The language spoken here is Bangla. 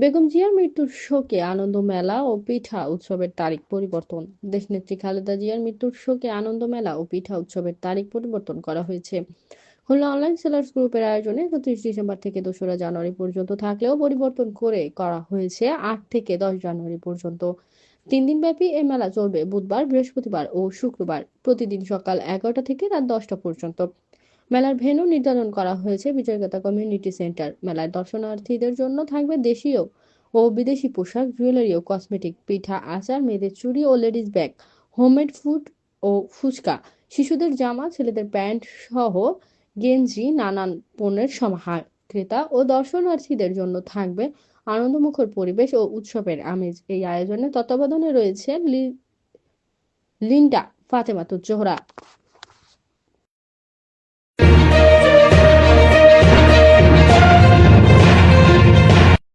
বেগম জিয়ার মৃত্যুর শোকে আনন্দ মেলা ও পিঠা উৎসবের তারিখ পরিবর্তন। দেশনেত্রী খালেদা জিয়ার মৃত্যুর শোকে আনন্দ মেলা ও পিঠা উৎসবের তারিখ পরিবর্তন করা হয়েছে। খুলনা অনলাইন সেলার্স গ্রুপের আয়োজনে 31 ডিসেম্বর থেকে 2রা জানুয়ারি পর্যন্ত থাকলেও পরিবর্তন করে করা হয়েছে 8 থেকে 10 জানুয়ারি পর্যন্ত। 3 দিনব্যাপী এ মেলা চলবে বুধবার, বৃহস্পতিবার ও শুক্রবার, প্রতিদিন সকাল 11টা থেকে রাত 10টা পর্যন্ত। মেলার ভেন্যু নির্ধারণ করা হয়েছে বিজয়গড় কমিউনিটি সেন্টার। মেলায় দর্শনার্থীদের জন্য থাকবে দেশীয় ও বিদেশি পোশাক, জুয়েলারি ও কসমেটিক, পিঠা, আচার, মেয়েদের চুড়ি ও লেডিস ব্যাগ, হোমমেড ফুড ও ফুচকা, শিশুদের জামা, ছেলেদের প্যান্ট সহ গেঞ্জি, নানান পণ্যের সমাহার। ক্রেতা ও দর্শনার্থীদের জন্য থাকবে আনন্দমুখর পরিবেশ ও উৎসবের আমেজ। এই আয়োজনে তত্ত্বাবধানে রয়েছে লিন্ডা ফাতেমাতুজ জোহরা।